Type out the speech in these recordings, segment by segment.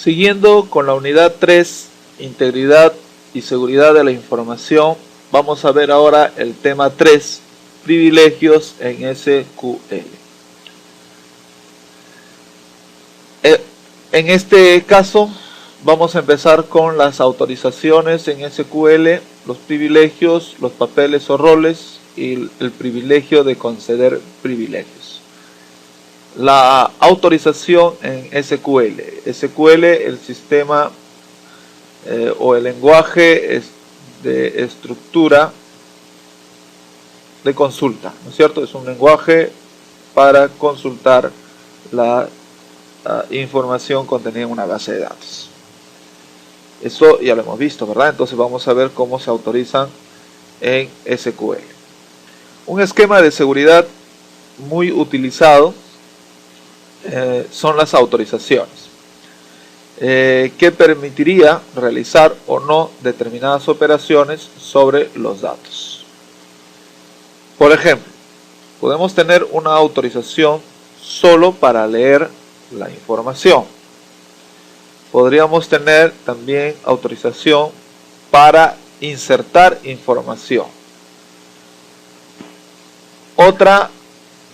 Siguiendo con la unidad 3, integridad y seguridad de la información, vamos a ver ahora el tema 3, privilegios en SQL. En este caso vamos a empezar con las autorizaciones en SQL, los privilegios, los papeles o roles y el privilegio de conceder privilegios. La autorización en SQL. SQL, el sistema o el lenguaje de estructura de consulta, ¿no es cierto? Es un lenguaje para consultar la información contenida en una base de datos. Eso ya lo hemos visto, ¿verdad? Entonces vamos a ver cómo se autorizan en SQL. Un esquema de seguridad muy utilizado son las autorizaciones, que permitiría realizar o no determinadas operaciones sobre los datos. Por ejemplo, podemos tener una autorización solo para leer la información. Podríamos tener también autorización para insertar información. Otra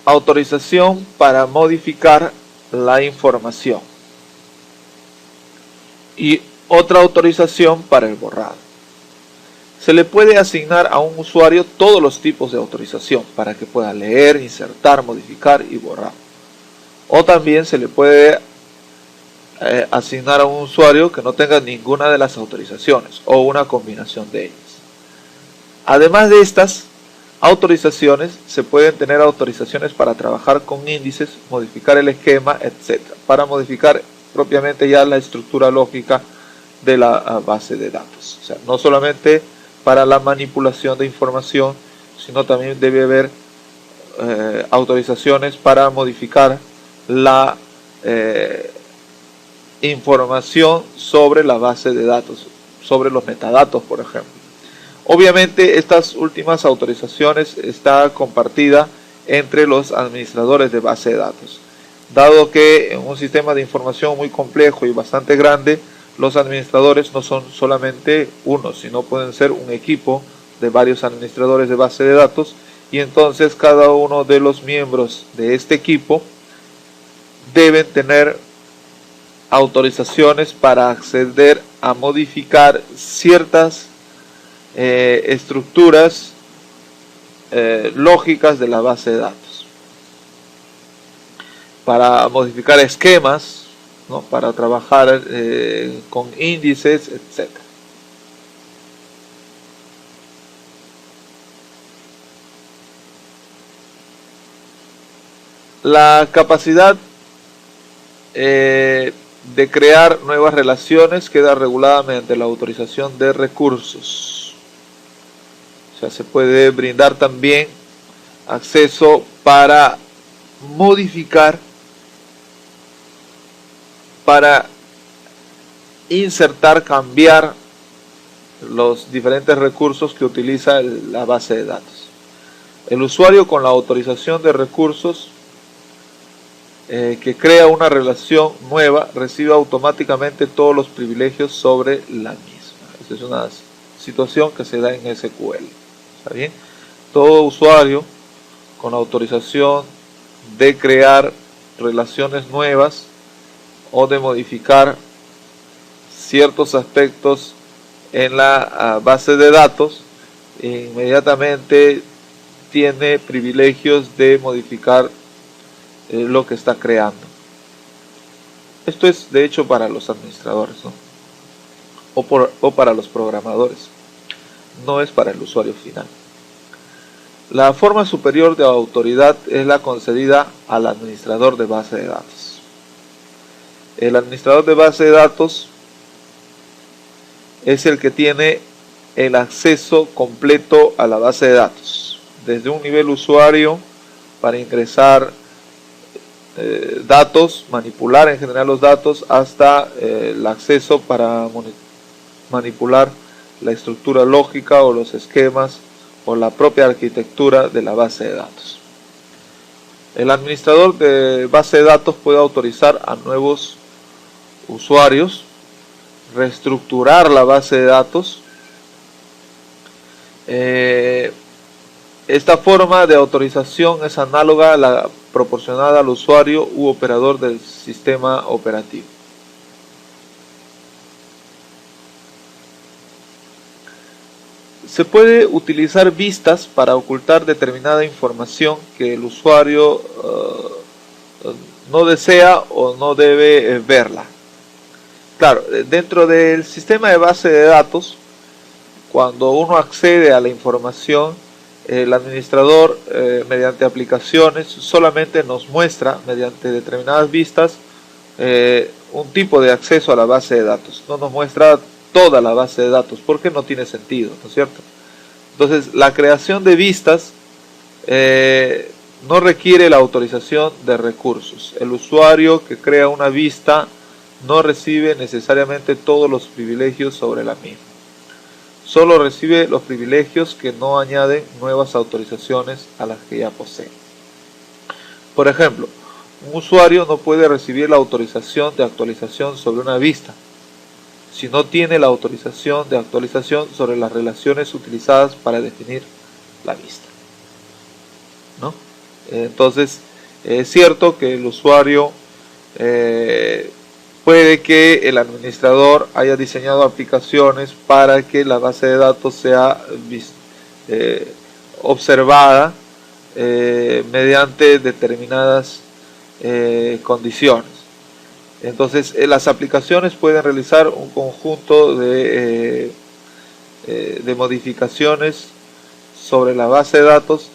autorización para modificar la información. Y otra autorización para el borrado. Se le puede asignar a un usuario todos los tipos de autorización para que pueda leer, insertar, modificar y borrar. O también se le puede asignar a un usuario que no tenga ninguna de las autorizaciones o una combinación de ellas. Además de estas autorizaciones, se pueden tener autorizaciones para trabajar con índices, modificar el esquema, etc. Para modificar propiamente ya la estructura lógica de la base de datos. O sea, no solamente para la manipulación de información, sino también debe haber autorizaciones para modificar la información sobre la base de datos, sobre los metadatos, por ejemplo. Obviamente estas últimas autorizaciones está compartida entre los administradores de base de datos, dado que en un sistema de información muy complejo y bastante grande, los administradores no son solamente uno, sino pueden ser un equipo de varios administradores de base de datos, y entonces cada uno de los miembros de este equipo deben tener autorizaciones para acceder a modificar ciertas estructuras lógicas de la base de datos, para modificar esquemas, ¿no? Para trabajar con índices, etc. La capacidad de crear nuevas relaciones queda regulada mediante la autorización de recursos. O sea, se puede brindar también acceso para modificar, para insertar, cambiar los diferentes recursos que utiliza la base de datos. El usuario con la autorización de recursos que crea una relación nueva recibe automáticamente todos los privilegios sobre la misma. Esa es una situación que se da en SQL. ¿Está bien? Todo usuario con autorización de crear relaciones nuevas o de modificar ciertos aspectos en la base de datos inmediatamente tiene privilegios de modificar lo que está creando. Esto es de hecho para los administradores, ¿no? o para los programadores, no es para el usuario final. La forma superior de autoridad es la concedida al administrador de base de datos. El administrador de base de datos es el que tiene el acceso completo a la base de datos, desde un nivel usuario para ingresar datos, manipular en general los datos, hasta el acceso para manipular la estructura lógica o los esquemas o la propia arquitectura de la base de datos. El administrador de base de datos puede autorizar a nuevos usuarios, reestructurar la base de datos. Esta forma de autorización es análoga a la proporcionada al usuario u operador del sistema operativo. Se puede utilizar vistas para ocultar determinada información que el usuario no desea o no debe verla. Claro, dentro del sistema de base de datos, cuando uno accede a la información, el administrador mediante aplicaciones solamente nos muestra mediante determinadas vistas un tipo de acceso a la base de datos. No nos muestra toda la base de datos porque no tiene sentido, ¿no es cierto? Entonces la creación de vistas no requiere la autorización de recursos. El usuario que crea una vista no recibe necesariamente todos los privilegios sobre la misma. Solo recibe los privilegios que no añaden nuevas autorizaciones a las que ya posee. Por ejemplo, un usuario no puede recibir la autorización de actualización sobre una vista si no tiene la autorización de actualización sobre las relaciones utilizadas para definir la vista, ¿no? Entonces, es cierto que el usuario puede que el administrador haya diseñado aplicaciones para que la base de datos sea observada mediante determinadas condiciones. Entonces las aplicaciones pueden realizar un conjunto de modificaciones sobre la base de datos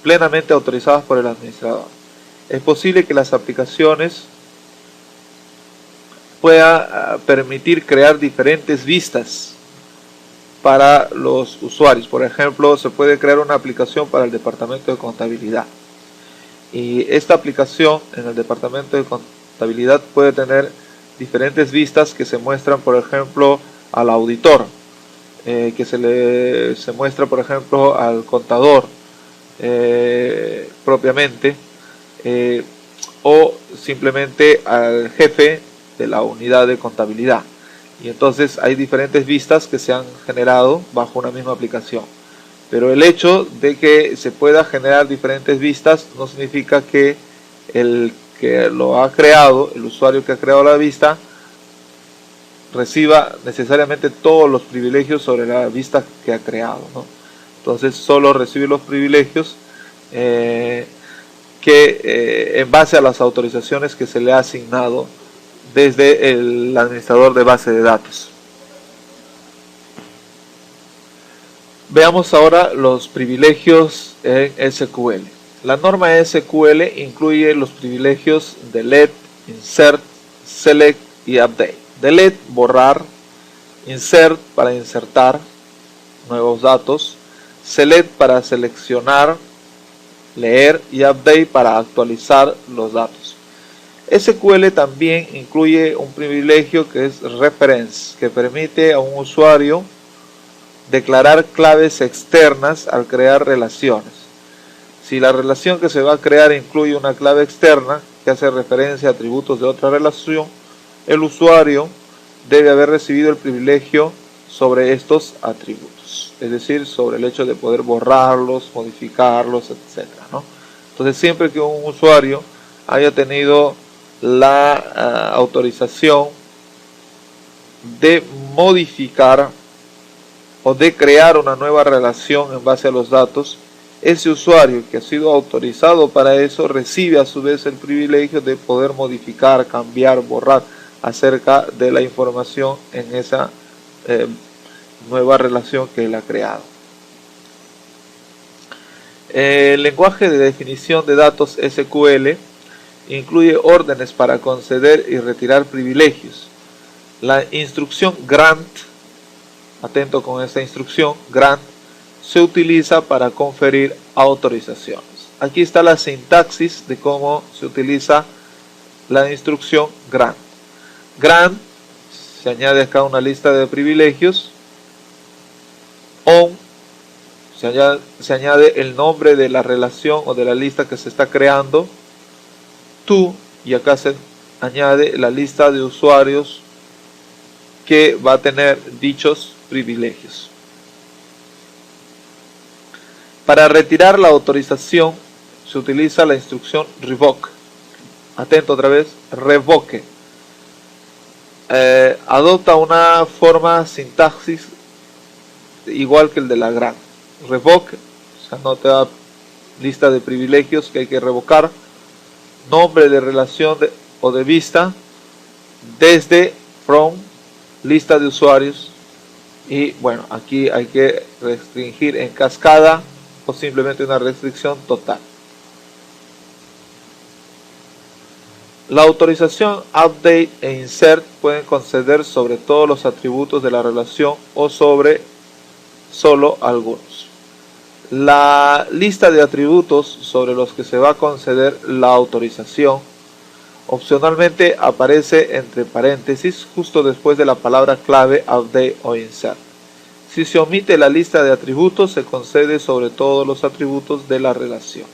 plenamente autorizadas por el administrador. Es posible que las aplicaciones pueda permitir crear diferentes vistas para los usuarios. Por ejemplo, se puede crear una aplicación para el departamento de contabilidad. Y esta aplicación en el departamento de contabilidad puede tener diferentes vistas que se muestran, por ejemplo, al auditor, que se muestra, por ejemplo, al contador propiamente, o simplemente al jefe de la unidad de contabilidad. Y entonces hay diferentes vistas que se han generado bajo una misma aplicación. Pero el hecho de que se pueda generar diferentes vistas no significa que el que lo ha creado, el usuario que ha creado la vista, reciba necesariamente todos los privilegios sobre la vista que ha creado, ¿no? Entonces solo recibe los privilegios en base a las autorizaciones que se le ha asignado desde el administrador de base de datos. Veamos ahora los privilegios en SQL. La norma SQL incluye los privilegios delete, insert, select y update. Delete, borrar. Insert, para insertar nuevos datos. Select, para seleccionar, leer. Y update, para actualizar los datos. SQL también incluye un privilegio que es reference, que permite a un usuario declarar claves externas al crear relaciones. Si la relación que se va a crear incluye una clave externa que hace referencia a atributos de otra relación, el usuario debe haber recibido el privilegio sobre estos atributos, es decir, sobre el hecho de poder borrarlos, modificarlos, etc., ¿no? Entonces, siempre que un usuario haya tenido la autorización de modificar o de crear una nueva relación en base a los datos, ese usuario que ha sido autorizado para eso recibe a su vez el privilegio de poder modificar, cambiar, borrar acerca de la información en esa nueva relación que él ha creado. El lenguaje de definición de datos SQL incluye órdenes para conceder y retirar privilegios. La instrucción grant, atento con esta instrucción, grant, se utiliza para conferir autorizaciones. Aquí está la sintaxis de cómo se utiliza la instrucción grant. Grant, se añade acá una lista de privilegios. On, se añade el nombre de la relación o de la lista que se está creando. To, y acá se añade la lista de usuarios que va a tener dichos privilegios. Para retirar la autorización se utiliza la instrucción revoke. Atento otra vez, revoke. Adopta una forma sintaxis igual que el de la grant. Revoke, o sea, no te da lista de privilegios que hay que revocar, nombre de relación o de vista, desde, from, lista de usuarios, y bueno, aquí hay que restringir en cascada o simplemente una restricción total. La autorización update e insert pueden conceder sobre todos los atributos de la relación o sobre solo algunos. La lista de atributos sobre los que se va a conceder la autorización opcionalmente aparece entre paréntesis justo después de la palabra clave update o insert. Si se omite la lista de atributos, se concede sobre todos los atributos de la relación.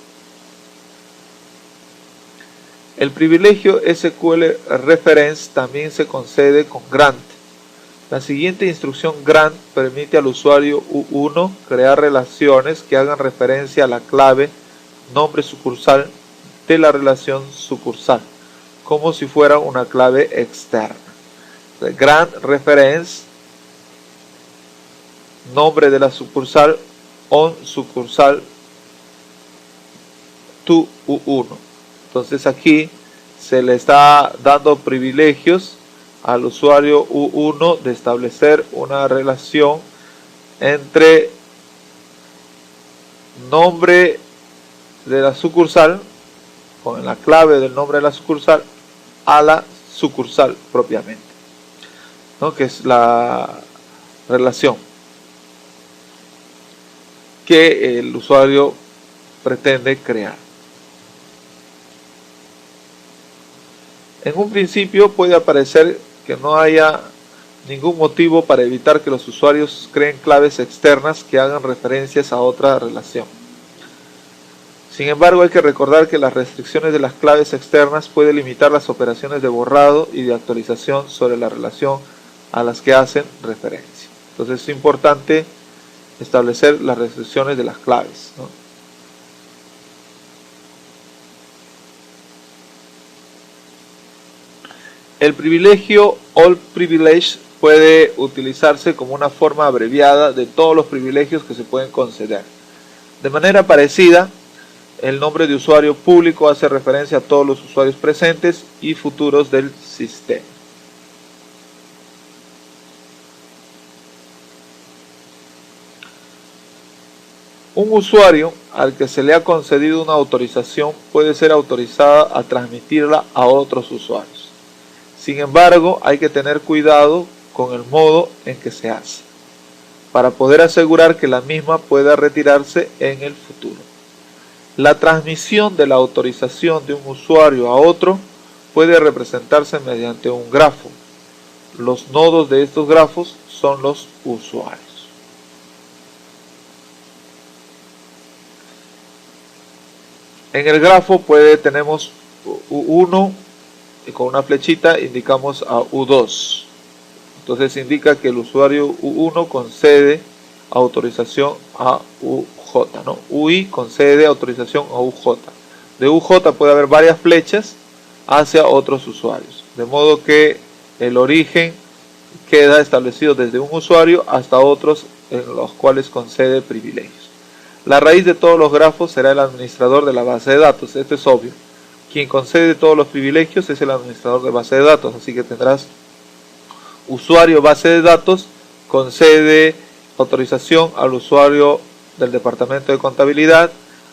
El privilegio SQL Reference también se concede con grant. La siguiente instrucción grant permite al usuario U1 crear relaciones que hagan referencia a la clave nombre sucursal de la relación sucursal, como si fuera una clave externa. Grant reference, nombre de la sucursal, on sucursal to U1. Entonces aquí se le está dando privilegios al usuario U1 de establecer una relación entre nombre de la sucursal con la clave del nombre de la sucursal a la sucursal propiamente, ¿no? Que es la relación que el usuario pretende crear. En un principio puede aparecer que no haya ningún motivo para evitar que los usuarios creen claves externas que hagan referencias a otra relación. Sin embargo, hay que recordar que las restricciones de las claves externas pueden limitar las operaciones de borrado y de actualización sobre la relación a las que hacen referencia. Entonces es importante establecer las restricciones de las claves, ¿no? El privilegio All Privilege puede utilizarse como una forma abreviada de todos los privilegios que se pueden conceder. De manera parecida, el nombre de usuario público hace referencia a todos los usuarios presentes y futuros del sistema. Un usuario al que se le ha concedido una autorización puede ser autorizado a transmitirla a otros usuarios. Sin embargo, hay que tener cuidado con el modo en que se hace, para poder asegurar que la misma pueda retirarse en el futuro. La transmisión de la autorización de un usuario a otro puede representarse mediante un grafo. Los nodos de estos grafos son los usuarios. En el grafo tenemos U1 y con una flechita indicamos a U2. Entonces indica que el usuario U1 concede autorización a UJ, ¿no? UI concede autorización a UJ. De UJ puede haber varias flechas hacia otros usuarios, de modo que el origen queda establecido desde un usuario hasta otros en los cuales concede privilegios. La raíz de todos los grafos será el administrador de la base de datos. Esto es obvio. Quien concede todos los privilegios es el administrador de base de datos, así que tendrás usuario base de datos, concede autorización al usuario del departamento de contabilidad,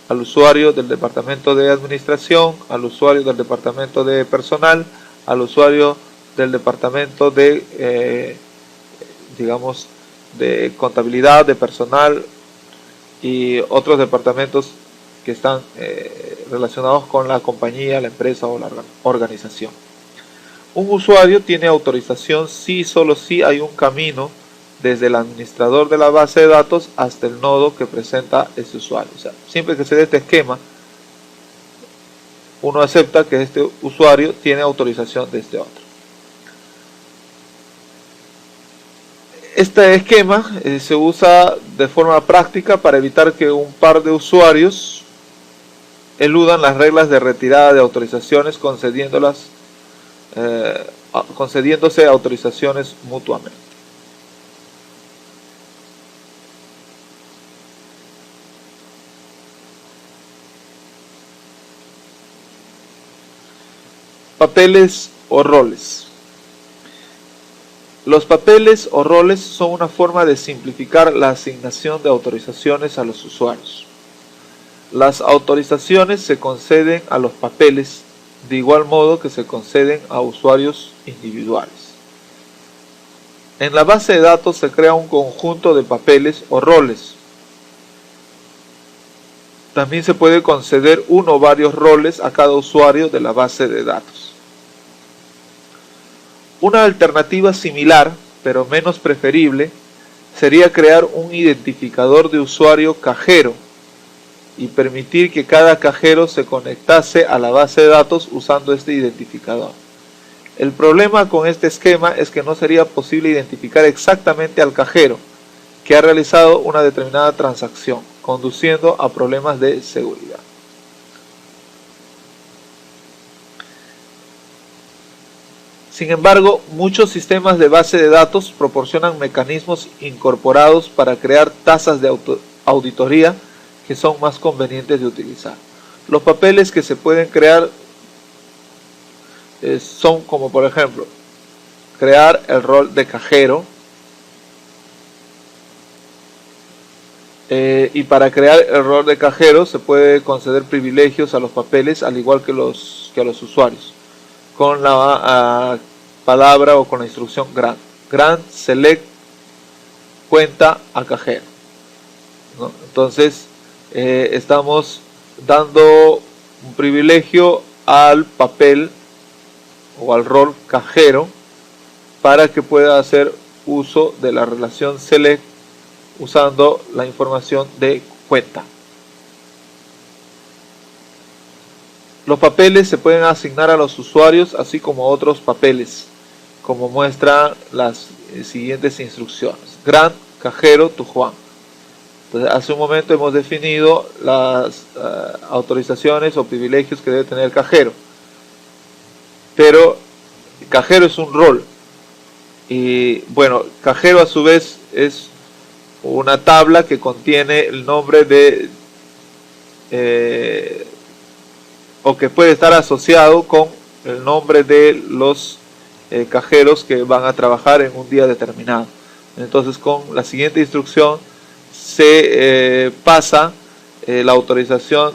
al usuario del departamento de administración, al usuario del departamento de personal, al usuario del departamento de, digamos, de contabilidad, de personal y otros departamentos que están relacionados con la compañía, la empresa o la organización. Un usuario tiene autorización si y solo si hay un camino desde el administrador de la base de datos hasta el nodo que presenta ese usuario. O sea, siempre que se dé este esquema, uno acepta que este usuario tiene autorización de este otro. Este esquema se usa de forma práctica para evitar que un par de usuarios eludan las reglas de retirada de autorizaciones concediéndose autorizaciones mutuamente. Papeles o roles. Los papeles o roles son una forma de simplificar la asignación de autorizaciones a los usuarios. Las autorizaciones se conceden a los papeles de igual modo que se conceden a usuarios individuales. En la base de datos se crea un conjunto de papeles o roles. También se puede conceder uno o varios roles a cada usuario de la base de datos. Una alternativa similar, pero menos preferible, sería crear un identificador de usuario cajero y permitir que cada cajero se conectase a la base de datos usando este identificador. El problema con este esquema es que no sería posible identificar exactamente al cajero que ha realizado una determinada transacción, conduciendo a problemas de seguridad. Sin embargo, muchos sistemas de base de datos proporcionan mecanismos incorporados para crear tasas de auditoría que son más convenientes de utilizar. Los papeles que se pueden crear son como por ejemplo, crear el rol de cajero. Y para crear el rol de cajero se puede conceder privilegios a los papeles al igual que a los usuarios, con la palabra o con la instrucción grant. Grant select cuenta a cajero, ¿no? Entonces estamos dando un privilegio al papel o al rol cajero para que pueda hacer uso de la relación select usando la información de cuenta. Los papeles se pueden asignar a los usuarios así como otros papeles, como muestran las siguientes instrucciones. Grant cajero to Juan. Entonces, hace un momento hemos definido las autorizaciones o privilegios que debe tener el cajero. Pero el cajero es un rol. Y bueno, cajero a su vez es una tabla que contiene el nombre de o que puede estar asociado con el nombre de los cajeros que van a trabajar en un día determinado. Entonces con la siguiente instrucción se pasa la autorización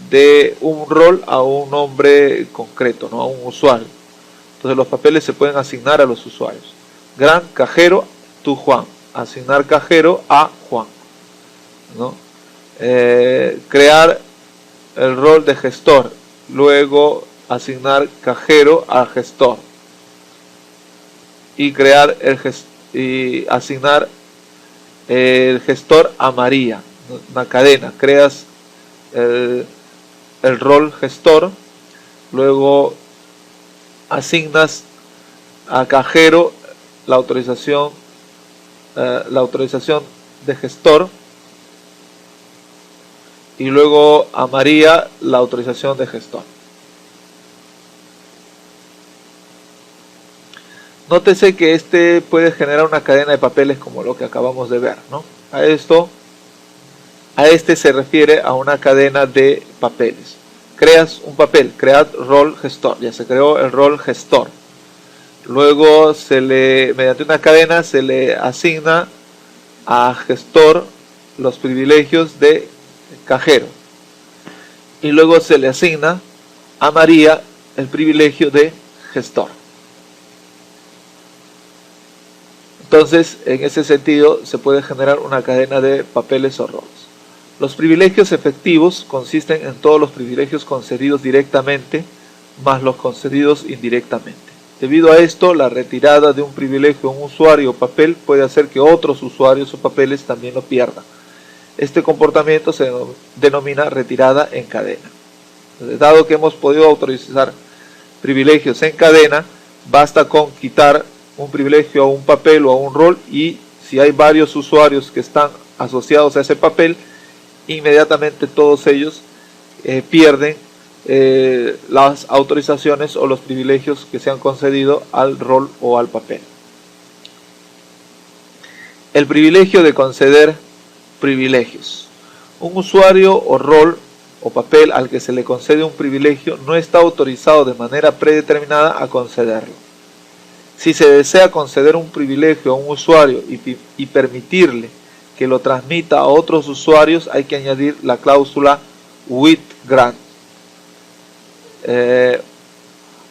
de un rol a un nombre concreto, ¿no? A un usuario. Entonces los papeles se pueden asignar a los usuarios. Gran cajero to Juan. Asignar cajero a Juan, ¿no? Crear el rol de gestor, luego asignar cajero a gestor y crear y asignar el gestor a María, una cadena. Creas el rol gestor, luego asignas a cajero la autorización de gestor y luego a María la autorización de gestor. Nótese que este puede generar una cadena de papeles como lo que acabamos de ver, ¿no? A este se refiere a una cadena de papeles. Creas un papel, crear rol gestor, ya se creó el rol gestor. Luego mediante una cadena se le asigna a gestor los privilegios de cajero. Y luego se le asigna a María el privilegio de gestor. Entonces, en ese sentido, se puede generar una cadena de papeles o roles. Los privilegios efectivos consisten en todos los privilegios concedidos directamente, más los concedidos indirectamente. Debido a esto, la retirada de un privilegio a un usuario o papel puede hacer que otros usuarios o papeles también lo pierdan. Este comportamiento se denomina retirada en cadena. Dado que hemos podido autorizar privilegios en cadena, basta con quitar un privilegio a un papel o a un rol, y si hay varios usuarios que están asociados a ese papel, inmediatamente todos ellos pierden las autorizaciones o los privilegios que se han concedido al rol o al papel. El privilegio de conceder privilegios. Un usuario o rol o papel al que se le concede un privilegio no está autorizado de manera predeterminada a concederlo. Si se desea conceder un privilegio a un usuario y permitirle que lo transmita a otros usuarios, hay que añadir la cláusula with grant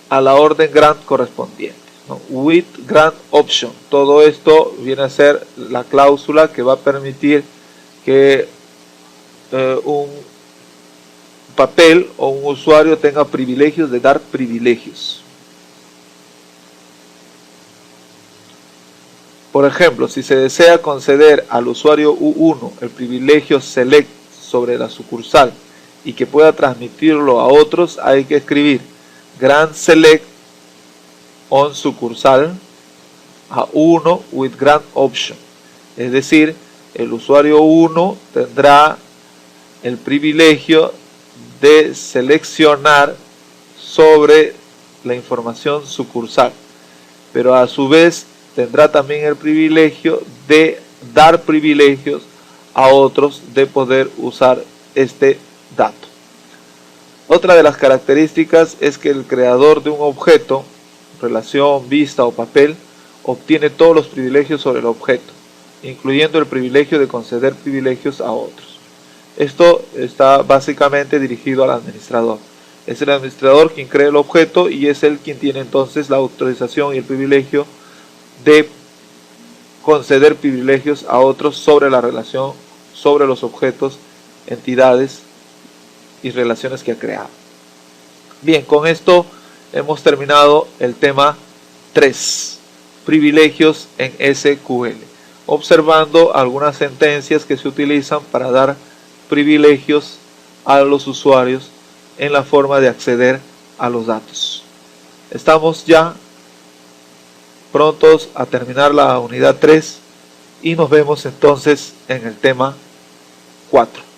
a la orden grant correspondiente, ¿no? With grant option. Todo esto viene a ser la cláusula que va a permitir que un papel o un usuario tenga privilegios de dar privilegios. Por ejemplo, si se desea conceder al usuario U1 el privilegio select sobre la sucursal y que pueda transmitirlo a otros, hay que escribir grant select on sucursal a 1 with grant option. Es decir, el usuario 1 tendrá el privilegio de seleccionar sobre la información sucursal, pero a su vez tendrá también el privilegio de dar privilegios a otros de poder usar este dato. Otra de las características es que el creador de un objeto, relación, vista o papel, obtiene todos los privilegios sobre el objeto, incluyendo el privilegio de conceder privilegios a otros. Esto está básicamente dirigido al administrador. Es el administrador quien crea el objeto y es él quien tiene entonces la autorización y el privilegio de conceder privilegios a otros sobre la relación, sobre los objetos, entidades y relaciones que ha creado. Bien, con esto hemos terminado el tema 3, privilegios en SQL, observando algunas sentencias que se utilizan para dar privilegios a los usuarios en la forma de acceder a los datos. Estamos ya prontos a terminar la unidad 3 y nos vemos entonces en el tema 4.